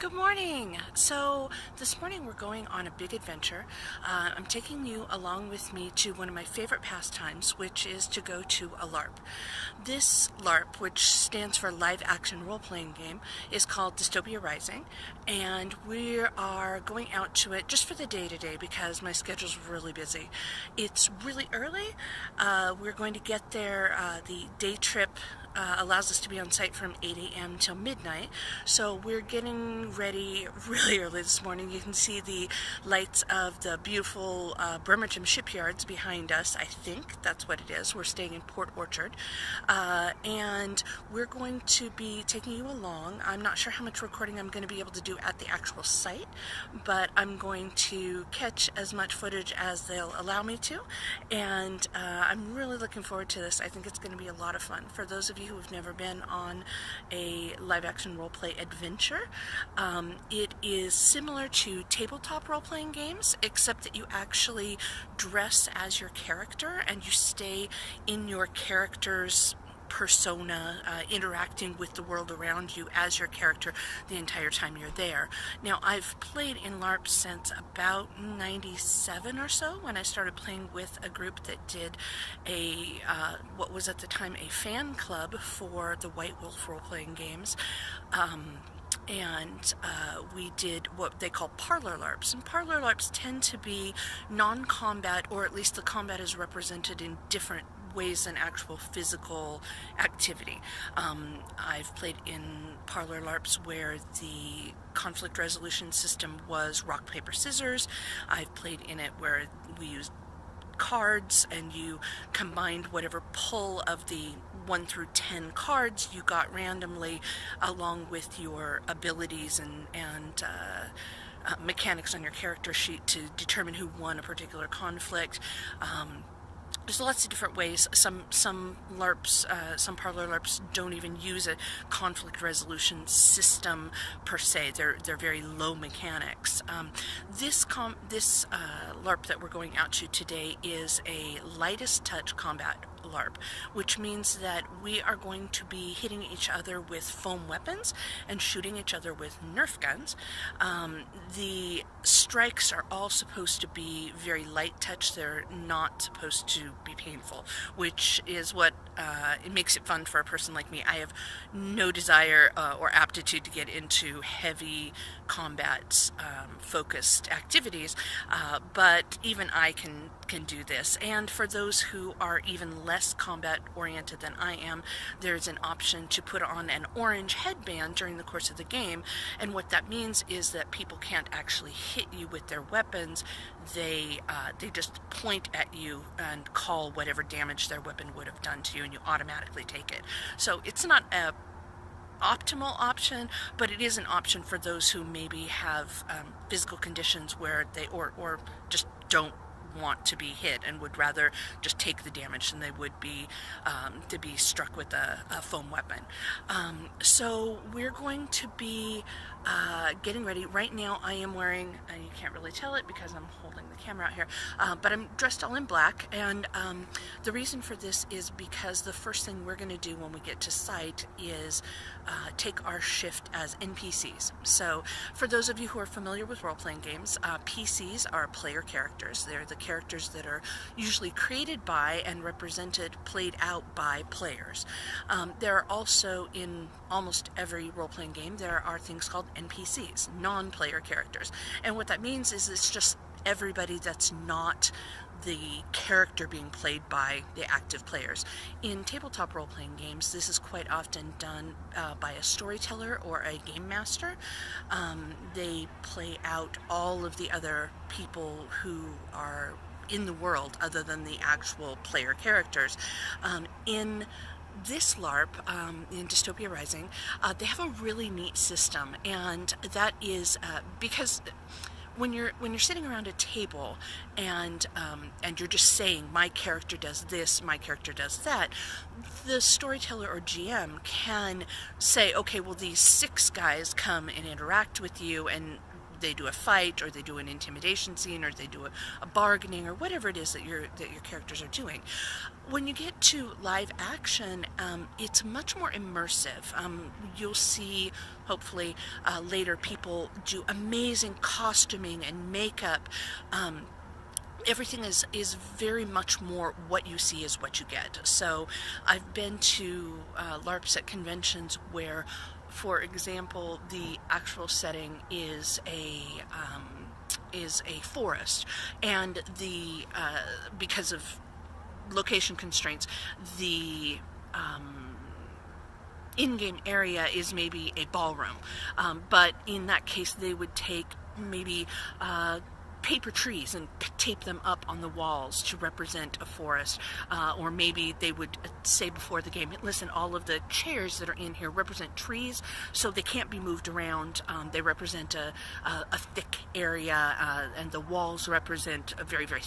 Good morning. So this morning we're going on a big adventure. I'm taking you along with me to one of my favorite pastimes, which is to go to a LARP. This LARP, which stands for Live Action Role-Playing Game, is called Dystopia Rising, and we are going out to it just for the day today because my schedule's really busy. It's really early. We're going to get there. The day trip allows us to be on site from 8 a.m. till midnight, so we're getting ready really early this morning. You can see the lights of the beautiful Bremerton shipyards behind us. I think that's what it is. We're staying in Port Orchard, and we're going to be taking you along. I'm not sure how much recording I'm going to be able to do at the actual site, but I'm going to catch as much footage as they'll allow me to, and I'm really looking forward to this. I think it's going to be a lot of fun. For those of you who have never been on a live action role-play adventure, it is similar to tabletop role-playing games, except that you actually dress as your character and you stay in your character's persona, interacting with the world around you as your character the entire time you're there. Now, I've played in LARP since about 97 or so, when I started playing with a group that did a what was at the time a fan club for the White Wolf role-playing games. And we did what they call parlor LARPs. And parlor LARPs tend to be non-combat, or at least the combat is represented in different ways than actual physical activity. I've played in parlor LARPs where the conflict resolution system was rock, paper, scissors. I've played in it where we used cards and you combined whatever pull of the 1 through 10 cards you got randomly along with your abilities and mechanics on your character sheet to determine who won a particular conflict. There's lots of different ways. Some LARPs, some parlor LARPs don't even use a conflict resolution system per se. They're very low mechanics. This LARP that we're going out to today is a lightest touch combat LARP, which means that we are going to be hitting each other with foam weapons and shooting each other with Nerf guns. The strikes are all supposed to be very light touch. They're not supposed to be painful, which is what it makes it fun for a person like me. I have no desire or aptitude to get into heavy combat focused activities, but even I can do this. And for those who are even less combat oriented than I am, there's an option to put on an orange headband during the course of the game, and what that means is that people can't actually hit you with their weapons. They just point at you and call whatever damage their weapon would have done to you, and you automatically take it. So it's not a optimal option, but it is an option for those who maybe have physical conditions where they or just don't want to be hit and would rather just take the damage than they would be to be struck with a foam weapon. So we're going to be getting ready. Right now I am wearing, you can't really tell it because I'm holding the camera out here, but I'm dressed all in black, and the reason for this is because the first thing we're going to do when we get to site is take our shift as NPCs. So for those of you who are familiar with role-playing games, PCs are player characters. They're the characters that are usually created by and played out by players. There are also, in almost every role-playing game, there are things called NPCs, non-player characters. And what that means is it's just everybody that's not the character being played by the active players. In tabletop role-playing games, this is quite often done by a storyteller or a game master. They play out all of the other people who are in the world other than the actual player characters. In this LARP, in Dystopia Rising, they have a really neat system, and that is because when you're sitting around a table and you're just saying, my character does this, my character does that, the storyteller or GM can say, okay, well, these 6 guys come and interact with you, and they do a fight, or they do an intimidation scene, or they do a bargaining, or whatever it is that your characters are doing. When you get to live action, it's much more immersive. You'll see, hopefully, later people do amazing costuming and makeup. Everything is very much more what you see is what you get. So I've been to LARPs at conventions where, for example, the actual setting is a forest, and because of location constraints, the in-game area is maybe a ballroom, but in that case they would take maybe paper trees and tape them up on the walls to represent a forest, or maybe they would say before the game, listen, all of the chairs that are in here represent trees, so they can't be moved around. They represent a thick area, and the walls represent a very, very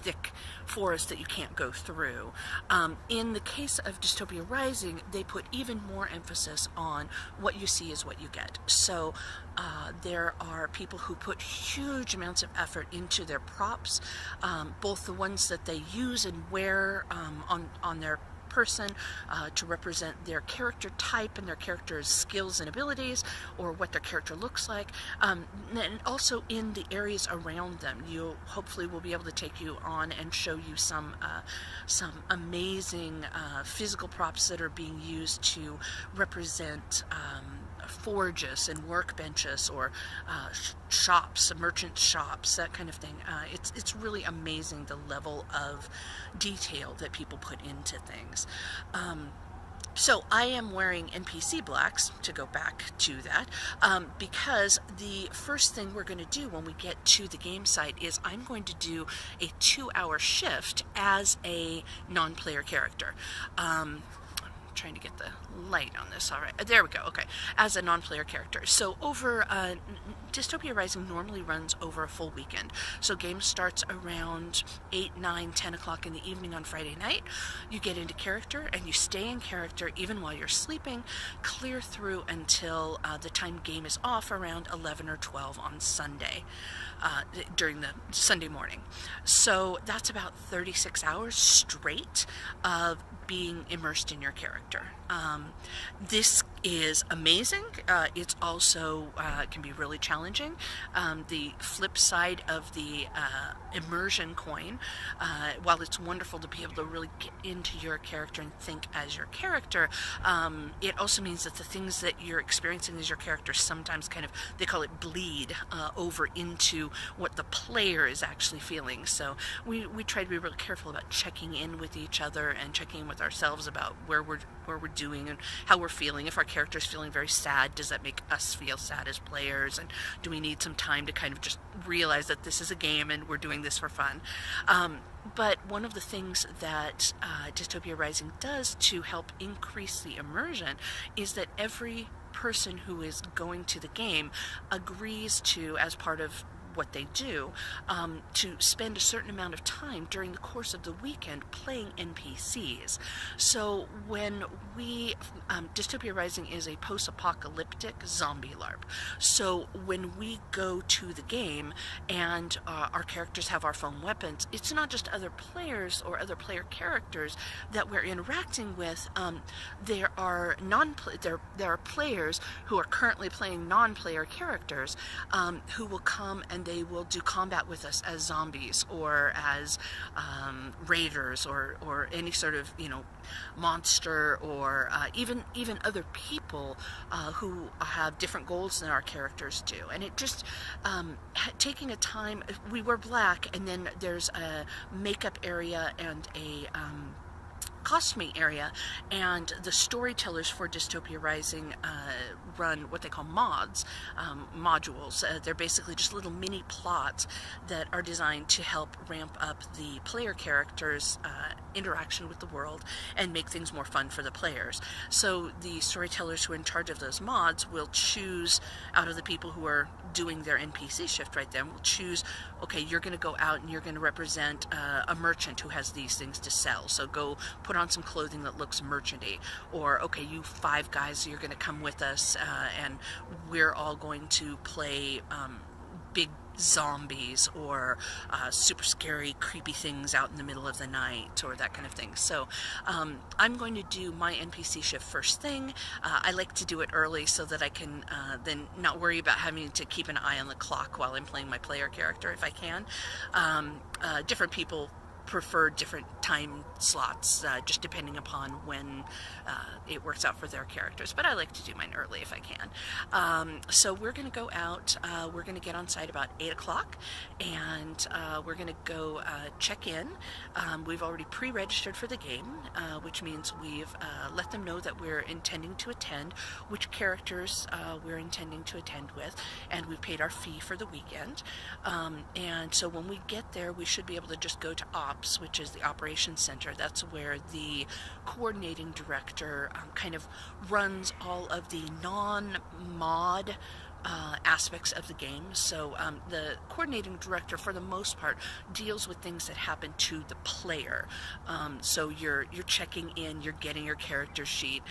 thick forest that you can't go through. In the case of Dystopia Rising, they put even more emphasis on what you see is what you get. So there are people who put huge amounts of effort into their props, both the ones that they use and wear on their person to represent their character type and their character's skills and abilities, or what their character looks like, and also in the areas around them. You hopefully will be able to take you on and show you some amazing physical props that are being used to represent forges and workbenches, or shops, merchant shops, that kind of thing. It's really amazing the level of detail that people put into things. So I am wearing NPC blacks, to go back to that, because the first thing we're going to do when we get to the game site is I'm going to do a 2-hour shift as a non-player character. Trying to get the light on this. All right, there we go. Okay, as a non-player character. So over Dystopia Rising normally runs over a full weekend. So game starts around 8, 9, 10 o'clock in the evening on Friday night. You get into character and you stay in character even while you're sleeping, clear through until the time game is off around 11 or 12 on Sunday, during the Sunday morning. So that's about 36 hours straight of being immersed in your character. This is amazing. It's also can be really challenging. The flip side of the immersion coin, while it's wonderful to be able to really get into your character and think as your character, it also means that the things that you're experiencing as your character sometimes kind of, they call it bleed over into what the player is actually feeling. So we try to be really careful about checking in with each other and checking in with ourselves about where we're doing and how we're feeling. If our character's feeling very sad, does that make us feel sad as players? And do we need some time to kind of just realize that this is a game and we're doing this for fun? But one of the things that Dystopia Rising does to help increase the immersion is that every person who is going to the game agrees to, as part of what they do, to spend a certain amount of time during the course of the weekend playing NPCs. So when Dystopia Rising is a post-apocalyptic zombie LARP. So when we go to the game and our characters have our phone weapons, it's not just other players or other player characters that we're interacting with. There are players who are currently playing non-player characters, who will come and they will do combat with us as zombies or as raiders or any sort of monster, or even other people who have different goals than our characters do. And it just taking a time. We wear black, and then there's a makeup area and a costuming area, and the storytellers for Dystopia Rising run what they call modules. They're basically just little mini plots that are designed to help ramp up the player characters' interaction with the world and make things more fun for the players. So the storytellers who are in charge of those mods will choose, out of the people who are doing their NPC shift right then, will choose, okay, you're going to go out and you're going to represent a merchant who has these things to sell, so go put on some clothing that looks merchanty. Or, okay, you 5 guys, you're going to come with us, and we're all going to play zombies or super scary, creepy things out in the middle of the night or that kind of thing. So I'm going to do my NPC shift first thing. I like to do it early so that I can then not worry about having to keep an eye on the clock while I'm playing my player character if I can. Different people prefer different time slots, just depending upon when it works out for their characters, but I like to do mine early if I can. So we're going to go out, we're going to get on site about 8 o'clock, and we're going to go check in. We've already pre-registered for the game, which means we've let them know that we're intending to attend, which characters we're intending to attend with, and we've paid our fee for the weekend. And so when we get there, we should be able to just go to Ops, which is the operations center. That's where the coordinating director kind of runs all of the non-mod aspects of the game. So the coordinating director, for the most part, deals with things that happen to the player. So you're checking in, you're getting your character sheet,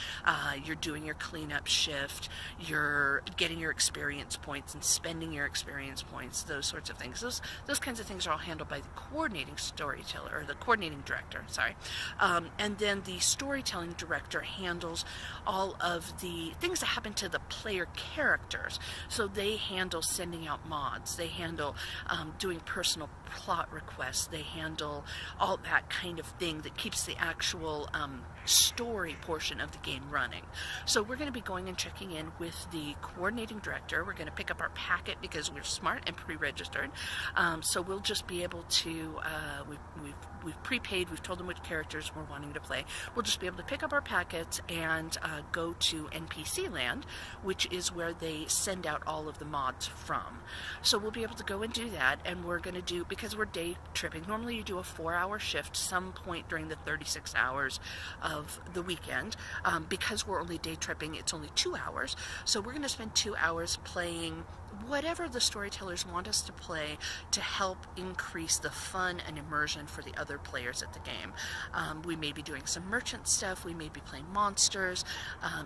you're doing your cleanup shift, you're getting your experience points and spending your experience points, those sorts of things. Those kinds of things are all handled by the coordinating storyteller, or the coordinating director, sorry. And then the storytelling director handles all of the things that happen to the player characters. So they handle sending out mods, they handle doing personal plot requests, they handle all that kind of thing that keeps the actual story portion of the game running. So we're going to be going and checking in with the coordinating director. We're going to pick up our packet because we're smart and pre-registered. So we'll just be able to, we've prepaid, we've told them which characters we're wanting to play. We'll just be able to pick up our packets and go to NPC land, which is where they send out all of the mods from. So we'll be able to go and do that, and we're going to do, because we're day tripping, normally you do a 4-hour shift some point during the 36 hours of the weekend. Because we're only day tripping, it's only 2 hours. So we're going to spend 2 hours playing whatever the storytellers want us to play to help increase the fun and immersion for the other players at the game. We may be doing some merchant stuff, we may be playing monsters.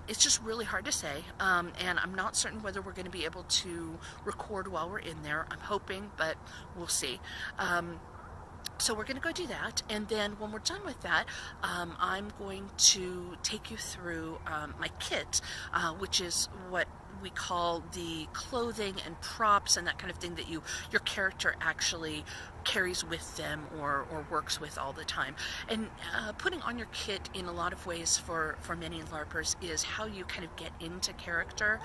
It's just really hard to say, and I'm not certain whether we're going to be able to record while we're in there. I'm hoping, but we'll see. So we're going to go do that, and then when we're done with that, I'm going to take you through my kit, which is what we call the clothing and props and that kind of thing that your character actually carries with them or works with all the time. And putting on your kit in a lot of ways for many LARPers is how you kind of get into character.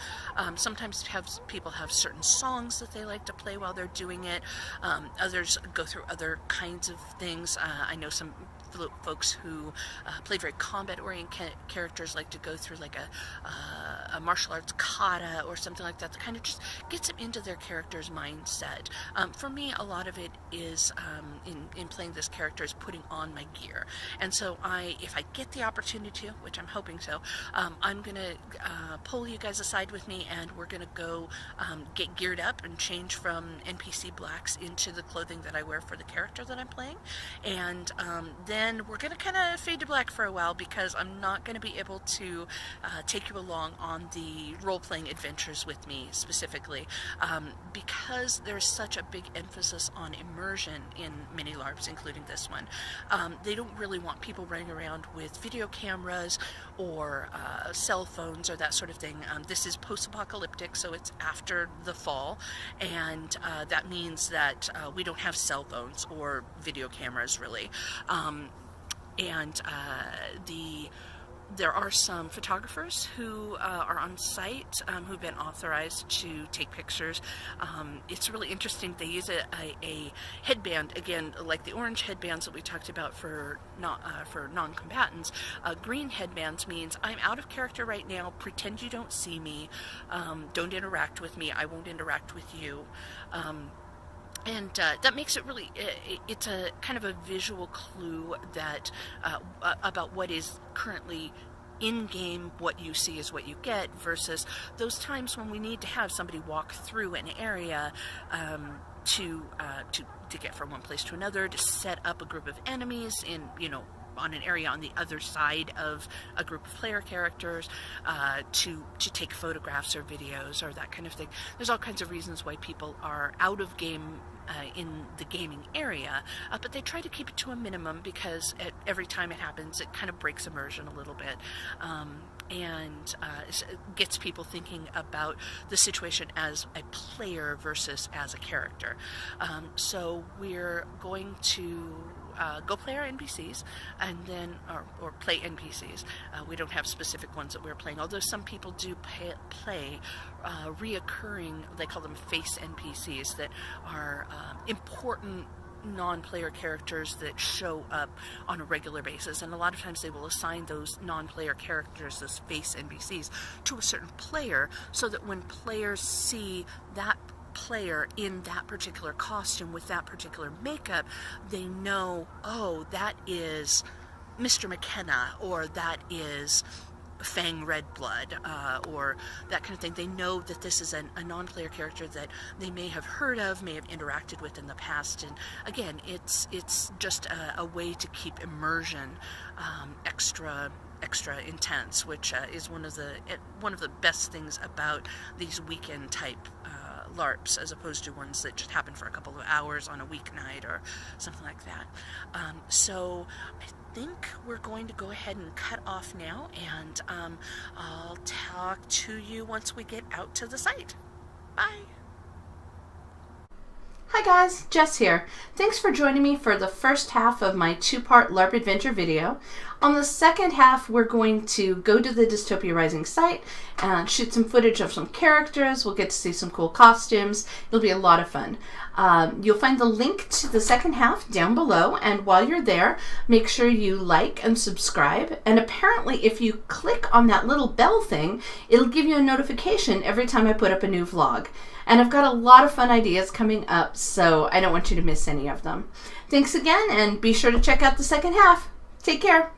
Sometimes people have certain songs that they like to play while they're doing it. Others go through other kinds of things. I know some folks who play very combat-oriented characters like to go through like a martial arts kata or something like that kind of just gets them into their character's mindset. For me, a lot of it is in playing this character is putting on my gear. And so if I get the opportunity to, which I'm hoping so, I'm going to pull you guys aside with me, and we're going to go get geared up and change from NPC blacks into the clothing that I wear for the character that I'm playing. And then we're going to kind of fade to black for a while because I'm not going to be able to take you along on the role-playing adventures with me specifically, because there's such a big emphasis on immersion in many LARPs, including this one. They don't really want people running around with video cameras or cell phones or that sort of thing. This is post-apocalyptic, so it's after the fall, and that means that we don't have cell phones or video cameras really. There are some photographers who are on site who've been authorized to take pictures. It's really interesting. They use a headband, again, like the orange headbands that we talked about for non-combatants. Green headbands means I'm out of character right now. Pretend you don't see me. Don't interact with me. I won't interact with you. And that makes it really, it's a kind of a visual clue that about what is currently in-game. What you see is what you get, versus those times when we need to have somebody walk through an area to get from one place to another, to set up a group of enemies in, on an area on the other side of a group of player characters to take photographs or videos or that kind of thing. There's all kinds of reasons why people are out of game in the gaming area, but they try to keep it to a minimum because every time it happens, it kind of breaks immersion a little bit. And gets people thinking about the situation as a player versus as a character. So we're going to go play our NPCs and then, or play NPCs. We don't have specific ones that we're playing, although some people do play reoccurring, they call them face NPCs, that are important non-player characters that show up on a regular basis, and a lot of times they will assign those non-player characters, those face NPCs, to a certain player, so that when players see that player in that particular costume with that particular makeup, they know, oh, that is Mr. McKenna, or that is Fang Redblood, or that kind of thing. They know that this is a non-player character that they may have heard of, may have interacted with in the past, and again, it's just a way to keep immersion extra intense, which is one of the best things about these weekend type LARPs, as opposed to ones that just happen for a couple of hours on a weeknight or something like that. So I think we're going to go ahead and cut off now, and I'll talk to you once we get out to the site. Bye! Hi guys, Jess here. Thanks for joining me for the first half of my two-part LARP adventure video. On the second half, we're going to go to the Dystopia Rising site and shoot some footage of some characters. We'll get to see some cool costumes. It'll be a lot of fun. You'll find the link to the second half down below, and while you're there, make sure you like and subscribe. And apparently, if you click on that little bell thing, it'll give you a notification every time I put up a new vlog. And I've got a lot of fun ideas coming up, so I don't want you to miss any of them. Thanks again, and be sure to check out the second half. Take care.